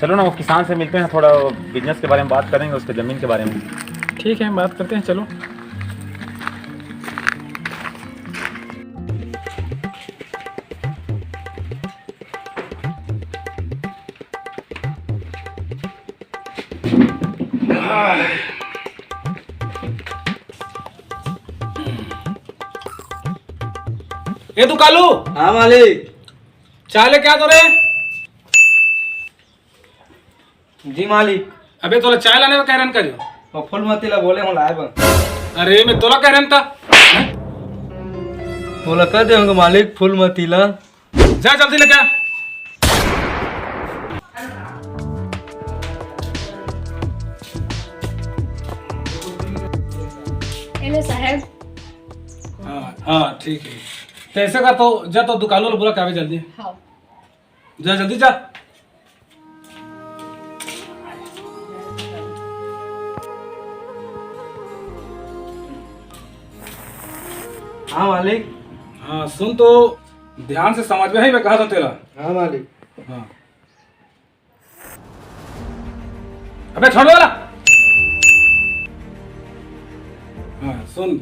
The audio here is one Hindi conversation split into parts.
चलो ना वो किसान से मिलते हैं, थोड़ा बिजनेस के बारे में बात करेंगे, उसके ज़मीन के बारे में। ठीक है, बात करते हैं, चलो। ये तू कालू। हाँ मालिक। चाय ले क्या तो रे? जी मालिक। अबे तोला चाय लाने का कह रहे जो? वो फूल मतीला बोले हम लाए बन। अरे मैं तोला कह रहा था। बोला कर देंगे मालिक फूल मतीला। जा जल्दी लेके आ। हेलो साहब। हाँ ठीक है। तो ऐसे का तो जा तो दुकानों बोला क्या जल्दी। हाँ। जा जल्दी जा। हाँ मालिक। हाँ सुन तो ध्यान से समझ में ही मैं कहा था तेरा। हाँ मालिक। हाँ अबे छोड़ वाला। हाँ सुन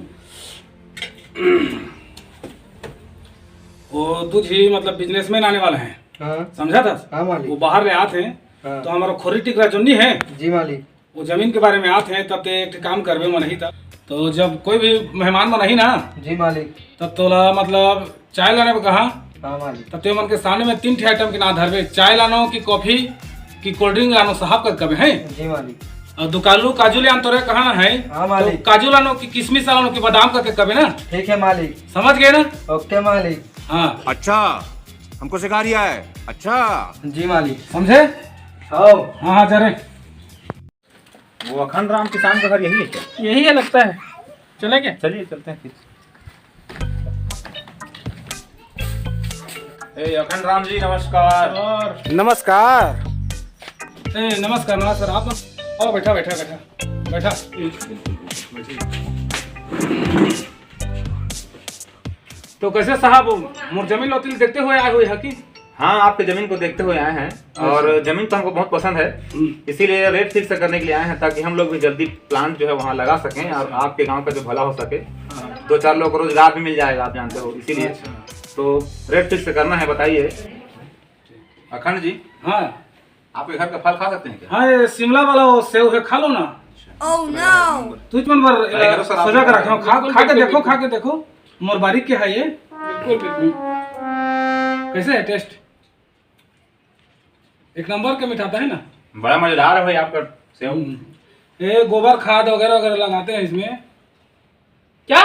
वो तुझी मतलब बिजनेसमैन आने वाला है। हाँ समझा था? हाँ मालिक। वो बाहर ले आते हैं। हाँ। तो हमारा खोरी टिकरा जो नहीं है जी मालिक। वो जमीन के बारे में आते हैं, तब ते एक काम करवे में नहीं था। तो जब कोई भी मेहमान में नहीं ना जी मालिक। तब तोला मतलब चाय लाने को कहा। हाँ मालिक। तब ते मन के सामने में 3 आइटम के ना धरवे, चाय लानो की कॉफी की कोल्ड ड्रिंक लानो साहब का कभी है। जी मालिक। और दुकालू काजू ले आन तोरे कहा है। हाँ मालिक। तो काजू लानो की किशमिश लानो की बादाम का कभी ना। ठीक है मालिक। समझ गए ना? ओके मालिक। हाँ अच्छा हमको सिखा रिया है। अच्छा जी मालिक। समझे? हाँ हाँ हाँ जा रहे। वो अखंड राम किसान का घर यही है क्या? यही है लगता है, चले क्या? चलिए चलते हैं फिर। ए अखंड राम जी नमस्कार। और नमस्कार। नमस्कार नमस्कार। आप आओ, बैठा बैठा बैठा बैठा। तो कैसे साहब मोर जमीन लोतिल देखते हुए आए हुए है कि? हाँ आपके जमीन को देखते हुए आए हैं और जमीन तो हमको बहुत पसंद है, इसीलिए रेट फिक्स करने के लिए आए हैं ताकि हम लोग भी जल्दी प्लांट जो है वहाँ लगा सकें और आपके गांव का जो भला हो सके। 2-4 लोग को रोजगार भी मिल जाएगा, आप जानते हो, इसीलिए तो रेट फिक्स करना है। बताइए अखंड जी, हाँ आपके घर का फल खा सकते हैं क्या? हाँ ये शिमला वाला वो सेव है, खा लो ना। Oh no. तुझ मन पर करो सर, आप सजा कर रखा खा बिल्कुल, खा के बिल्कुल, देखो, खा के देखो मोर बारीक के है ये। बिल्कुल बिल्कुल। कैसे है टेस्ट? एक नंबर के मिठाता है ना। बड़ा मजेदार है भाई आपका सेव। ये गोबर खाद वगैरह वगैरह लगाते हैं इसमें। क्या?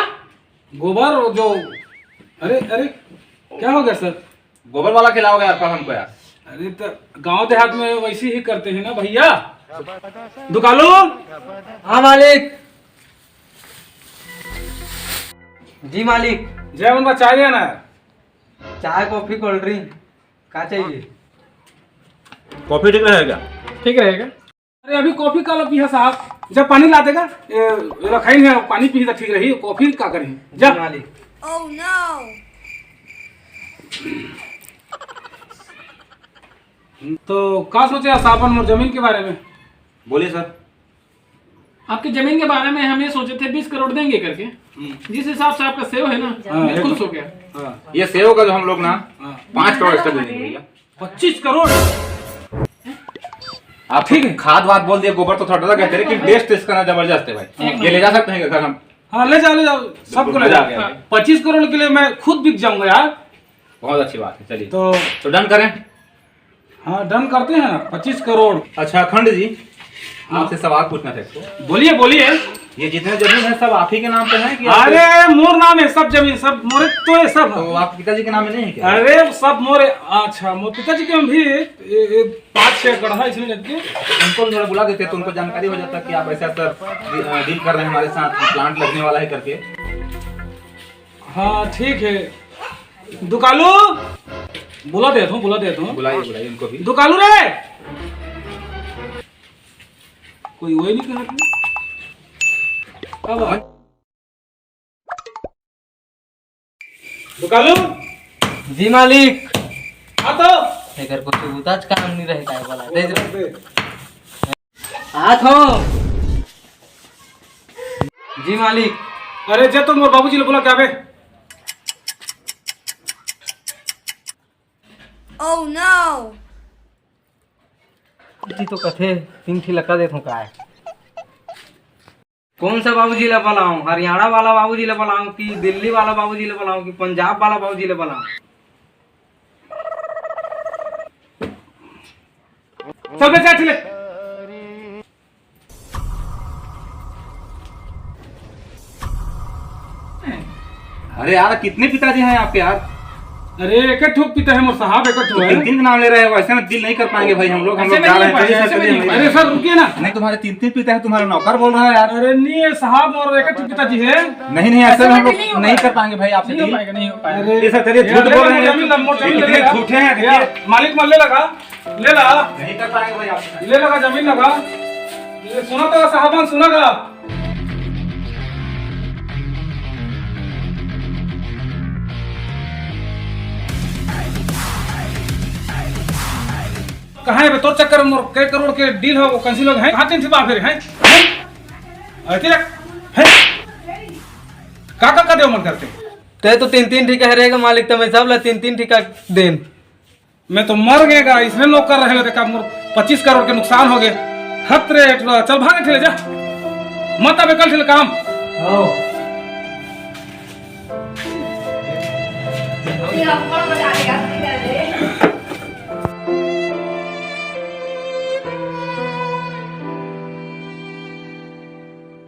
गोबर जो अरे अरे क्या हो गया सर? गोबर वाला खिलाओगे यार फल हमको यार? अरे तो गांव देहात में वैसे ही करते हैं ना भैया। दुकालो। हाँ मालिक। जी मालिक। जय मन चाय देना है। चाय कॉफी कोल्ड ड्रिंक क्या चाहिए? कॉफी ठीक रहेगा? ठीक रहेगा। अरे अभी कॉफी का पिया साहब, जब पानी ला देगा रखाई है, पानी पी तो ठीक रही। कॉफी का करें जा। जी मालिक। Oh no. तो क्या सोचे साहब जमीन के बारे में? बोलिए सर। आपकी जमीन के बारे में हम ये सोचे थे 20 करोड़ देंगे करके। जिस हिसाब से आपका सेव है ना, मैं खुश हो गया। हाँ ये सेव का जो हम लोग ना हाँ। 5 करोड़ एक्स्ट्रा दे देंगे भैया। 25 करोड़। आप ठीक है, खाद वाद बोल दिए, गोबर तो थोड़ा कहते हैं, लेकिन टेस्ट इसका ना जबरदस्त है भाई। ये ले जा सकते हैं घर हम? हाँ ले जाओ सबको ले जाओ। 25 करोड़ के लिए मैं खुद बिक जाऊंगा यार। बहुत अच्छी बात है, चलिए तो डन करें। हाँ डन करते हैं ना, 25 करोड़। अच्छा अखंड जी, आपसे सवाल पूछना था इसको। बोलिए बोलिए। ये जितने जमीन है सब आप ही के नाम पे है कि अरे मोर नाम है सब जमीन, सब मोरे तो ये सब। तो आपके पिताजी के नाम में नहीं है क्या? अरे सब मोरे। अच्छा मोर पिताजी के भी 5-6 एकड़ है, इसलिए लगते उनको थोड़ा बुला देते तो उनको जानकारी हो जाता कि आप ऐसा सर डील कर रहे हैं हमारे साथ, प्लांट लगने वाला है करके। हाँ ठीक है। दुकालू बुला देता हूँ बुलाइए बुलाइए उनको भी। दुकालू रे, कोई वही नहीं कर रहा। दुकालू। जी मालिक। हाँ तो एकर को सुबुताज काम नहीं रहे काय बोला दे दे हाथ हो जी मालिक। अरे जे तुम बाबूजी ने बोला क्या बे? Oh no! जी तो कथे 3 ठी लगा देखो का है। कौन सा बाबूजी ले बुलाऊं? हरियाणा वाला बाबूजी ले बुलाऊं कि दिल्ली वाला बाबूजी ले बुलाऊं कि पंजाब वाला बाबूजी ले बुलाऊं? चल बे जा ले। अरे यार कितने पिताजी हैं आपके यार? अरे एक ठोक पीता है मोर साहब, एक ठोक है। 3 का नाम ले रहे हैं, वैसे में डील नहीं कर पाएंगे भाई हम लोग ऐसे जा नहीं रहे हो पाएगा, हैं। ऐसे में नहीं हो अरे सर रुकिए ना। नहीं तुम्हारे 3 पिता है, तुम्हारा नौकर बोल रहा है यार। अरे नहीं है साहब, और एक ठोक पिताजी है। नहीं ऐसे में हम लोग नहीं हो नहीं कर पाएगा। पाएंगे भाई आपसे नहीं हो डील। पाएगा, नहीं हो पाएगा। अरे ये सर चलिए झूठ बोल रहे हैं, जमीन इतने झूठे हैं यार, देखिए। मालिक मन ले लगा, ले ला, नहीं कर पाएंगे भाई आपसे। ले लगा, जमीन लगा। ये सुना तो साहबान सुना गा। कहाँ है बे तोर चक्कर में मोर कई करोड़ के डील हो वो कैंसिल हो गए हैं। कहाँ टेंशन बा फिर हैं? अरे रख है का देव मन करते। ते तो 3 ठीका रहेगा मालिक, तो मैं सब ला 3 ठीका देन। मैं तो मर गएगा इसमें नौकर रहेगा। देखा मोर 25 करोड़ के नुकसान हो गए। हत रे चल भागे ठेले जा मत अबे कल ठेले काम। ये आप कौन बता देगा?